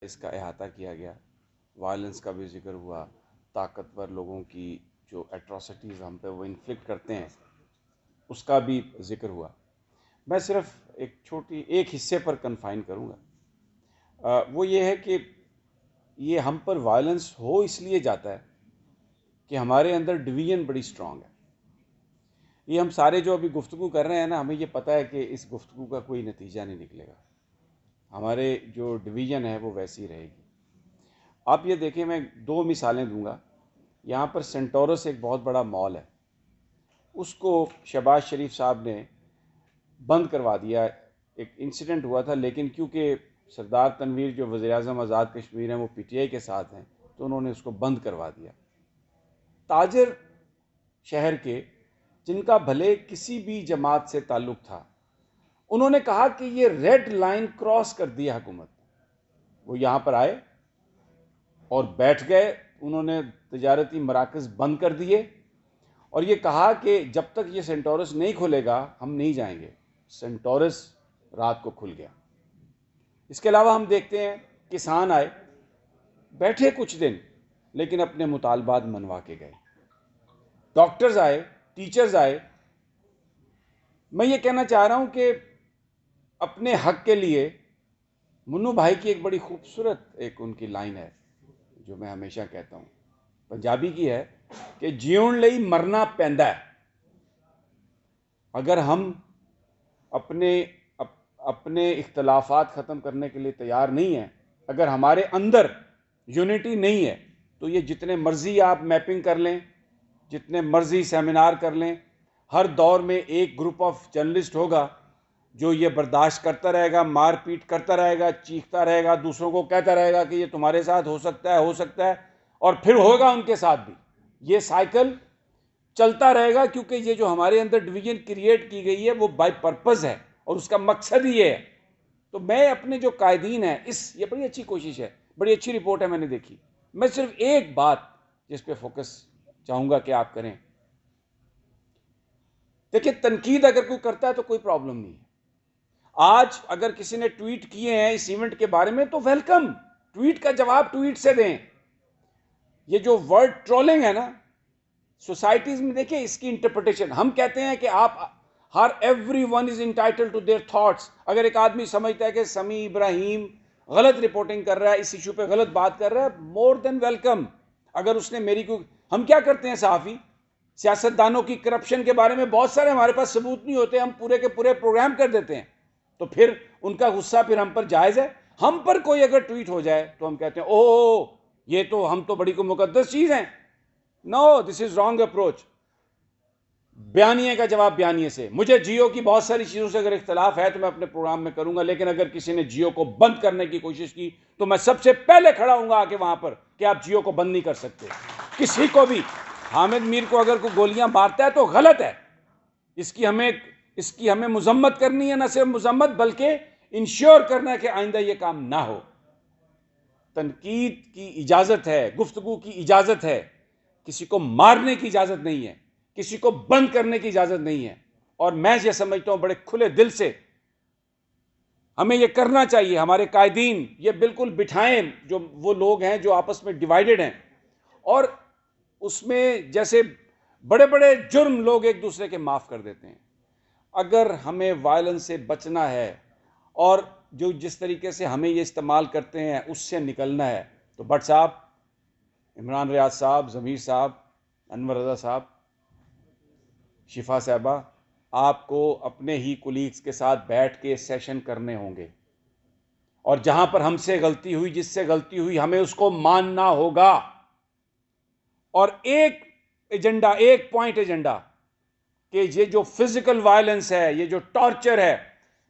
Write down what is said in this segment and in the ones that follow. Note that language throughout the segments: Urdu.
اس کا احاطہ کیا گیا، وائلنس کا بھی ذکر ہوا، طاقتور لوگوں کی جو ایٹراسٹیز ہم پہ وہ انفلکٹ کرتے ہیں اس کا بھی ذکر ہوا۔ میں صرف ایک حصے پر کنفائن کروں گا، وہ یہ ہے کہ یہ ہم پر وائلنس ہو اس لیے جاتا ہے کہ ہمارے اندر ڈویژن بڑی اسٹرانگ ہے۔ یہ ہم سارے جو ابھی گفتگو کر رہے ہیں نا، ہمیں یہ پتہ ہے کہ اس گفتگو کا کوئی نتیجہ نہیں نکلے گا، ہمارے جو ڈویژن ہے وہ ویسی رہے گی۔ آپ یہ دیکھیں، میں 2 مثالیں دوں گا۔ یہاں پر سینٹورس ایک بہت بڑا مال ہے، اس کو شہباز شریف صاحب نے بند کروا دیا۔ ایک انسیڈنٹ ہوا تھا، لیکن کیونکہ سردار تنویر جو وزیر اعظم آزاد کشمیر ہیں وہ پی ٹی آئی کے ساتھ ہیں، تو انہوں نے اس کو بند کروا دیا۔ تاجر شہر کے جن کا بھلے کسی بھی جماعت سے تعلق تھا، انہوں نے کہا کہ یہ ریڈ لائن کراس کر دیا حکومت۔ وہ یہاں پر آئے اور بیٹھ گئے، انہوں نے تجارتی مراکز بند کر دیے اور یہ کہا کہ جب تک یہ سینٹورس نہیں کھلے گا ہم نہیں جائیں گے۔ سینٹورس رات کو کھل گیا۔ اس کے علاوہ ہم دیکھتے ہیں کسان آئے، بیٹھے کچھ دن، لیکن اپنے مطالبات منوا کے گئے۔ ڈاکٹرز آئے، ٹیچرز آئے۔ میں یہ کہنا چاہ رہا ہوں کہ اپنے حق کے لیے منو بھائی کی ایک بڑی خوبصورت ان کی لائن ہے جو میں ہمیشہ کہتا ہوں، پنجابی کی ہے کہ جیون لئی مرنا پیندا ہے۔ اگر ہم اپنے اختلافات ختم کرنے کے لیے تیار نہیں ہیں، اگر ہمارے اندر یونٹی نہیں ہے، تو یہ جتنے مرضی آپ میپنگ کر لیں، جتنے مرضی سیمینار کر لیں، ہر دور میں ایک گروپ آف جرنلسٹ ہوگا جو یہ برداشت کرتا رہے گا، مار پیٹ کرتا رہے گا، چیختا رہے گا، دوسروں کو کہتا رہے گا کہ یہ تمہارے ساتھ ہو سکتا ہے، اور پھر ہوگا ان کے ساتھ بھی۔ یہ سائیکل چلتا رہے گا، کیونکہ یہ جو ہمارے اندر ڈویژن کریٹ کی گئی ہے وہ بائی پرپز ہے، اور اس کا مقصد ہی یہ ہے۔ تو میں اپنے جو قائدین ہیں، یہ بڑی اچھی کوشش ہے، بڑی اچھی رپورٹ ہے، میں نے دیکھی۔ میں صرف ایک بات جس پہ فوکس چاہوں گا کہ آپ کریں۔ دیکھیں، تنقید اگر کوئی کرتا ہے تو کوئی پرابلم نہیں ہے۔ آج اگر کسی نے ٹویٹ کیے ہیں اس ایونٹ کے بارے میں تو ویلکم، ٹویٹ کا جواب ٹویٹ سے دیں۔ یہ جو ورڈ ٹرولنگ ہے نا سوسائٹیز میں، دیکھیں اس کی انٹرپریٹیشن، ہم کہتے ہیں کہ everyone is entitled to their thoughts. اگر ایک آدمی سمجھتا ہے کہ سمیع ابراہیم غلط رپورٹنگ کر رہا ہے، اس ایشو پہ غلط بات کر رہا ہے، مور دین ویلکم۔ اگر اس نے ہم کیا کرتے ہیں صحافی، سیاستدانوں کی کرپشن کے بارے میں بہت سارے ہمارے پاس ثبوت نہیں ہوتے، ہم پورے کے پورے پروگرام کر دیتے ہیں، تو پھر ان کا غصہ پھر ہم پر جائز ہے۔ ہم پر کوئی اگر ٹویٹ ہو جائے تو ہم کہتے ہیں یہ تو ہم تو بڑی کو مقدس چیز ہیں۔ نو، دس از رانگ اپروچ۔ بیانیے کا جواب بیانیے سے۔ مجھے جیو کی بہت ساری چیزوں سے اگر اختلاف ہے تو میں اپنے پروگرام میں کروں گا، لیکن اگر کسی نے جیو کو بند کرنے کی کوشش کی تو میں سب سے پہلے کھڑا ہوں گا آکے وہاں پر کہ آپ جیو کو بند نہیں کر سکتے کسی کو بھی۔ حامد میر کو اگر کوئی گولیاں مارتا ہے تو غلط ہے، اس کی ہمیں مذمت کرنی ہے، نہ صرف مذمت بلکہ انشور کرنا ہے کہ آئندہ یہ کام نہ ہو۔ تنقید کی اجازت ہے، گفتگو کی اجازت ہے، کسی کو مارنے کی اجازت نہیں ہے، کسی کو بند کرنے کی اجازت نہیں ہے۔ اور میں یہ سمجھتا ہوں بڑے کھلے دل سے ہمیں یہ کرنا چاہیے۔ ہمارے قائدین یہ بالکل بٹھائیں، جو وہ لوگ ہیں جو آپس میں ڈیوائیڈڈ ہیں، اور اس میں جیسے بڑے بڑے جرم لوگ ایک دوسرے کے معاف کر دیتے ہیں۔ اگر ہمیں وائلنس سے بچنا ہے اور جو جس طریقے سے ہمیں یہ استعمال کرتے ہیں اس سے نکلنا ہے، تو بٹ صاحب، عمران ریاض صاحب، ضمیر صاحب، انور رضا صاحب، شفا صاحبہ، آپ کو اپنے ہی کولیگز کے ساتھ بیٹھ کے سیشن کرنے ہوں گے، اور جہاں پر ہم سے غلطی ہوئی، جس سے غلطی ہوئی، ہمیں اس کو ماننا ہوگا۔ اور ایک پوائنٹ ایجنڈا کہ یہ جو فزیکل وائلنس ہے، یہ جو ٹارچر ہے،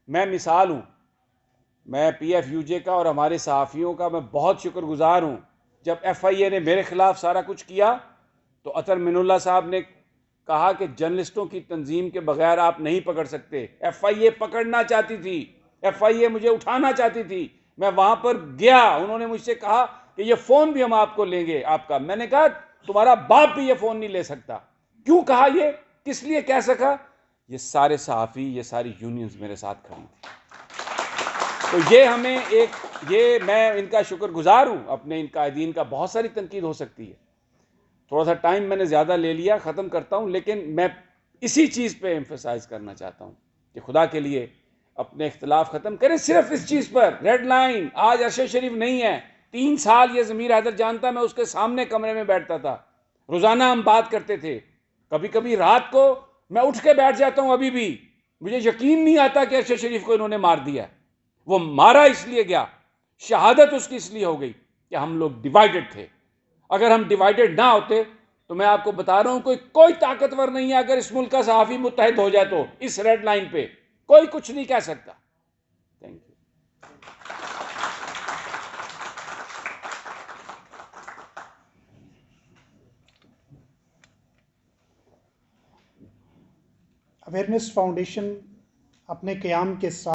میں مثال ہوں، میں پی ایف یو جے کا اور ہمارے صحافیوں کا میں بہت شکر گزار ہوں۔ جب ایف آئی اے نے میرے خلاف سارا کچھ کیا تو اطہر من اللہ صاحب نے کہا کہ جرنلسٹوں کی تنظیم کے بغیر آپ نہیں پکڑ سکتے۔ ایف آئی اے پکڑنا چاہتی تھی، ایف آئی اے مجھے اٹھانا چاہتی تھی، میں وہاں پر گیا، انہوں نے مجھ سے کہا کہ یہ فون بھی ہم آپ کو لیں گے آپ کا۔ میں نے کہا تمہارا باپ بھی یہ فون نہیں لے سکتا۔ کیوں کہا یہ؟ کس لیے کہہ سکا؟ یہ سارے صحافی، یہ ساری یونینز میرے ساتھ کھڑی تھی۔ تو یہ ہمیں یہ میں ان کا شکر گزار ہوں اپنے ان قائدین کا. بہت ساری تنقید ہو سکتی ہے, تھوڑا سا ٹائم میں نے زیادہ لے لیا, ختم کرتا ہوں, لیکن میں اسی چیز پہ ایمفسائز کرنا چاہتا ہوں کہ خدا کے لیے اپنے اختلاف ختم کریں صرف اس چیز پر. ریڈ لائن آج عرش شریف نہیں ہے. 3 سال یہ ضمیر حیدر جانتا, میں اس کے سامنے کمرے میں بیٹھتا تھا, روزانہ ہم بات کرتے تھے. کبھی کبھی رات کو میں اٹھ کے بیٹھ جاتا ہوں, ابھی بھی مجھے یقین نہیں آتا کہ عرش شریف کو انہوں نے مار دیا. وہ مارا اس لیے گیا, شہادت اس کی اس لیے ہو گئی کہ ہم لوگ ڈیوائیڈڈ تھے. اگر ہم ڈیوائیڈڈ نہ ہوتے تو میں آپ کو بتا رہا ہوں کوئی طاقتور نہیں ہے اگر اس ملک کا صحافی متحد ہو جائے تو اس ریڈ لائن پہ کوئی کچھ نہیں کہہ سکتا. Thank you. اویئرنیس فاؤنڈیشن اپنے قیام کے ساتھ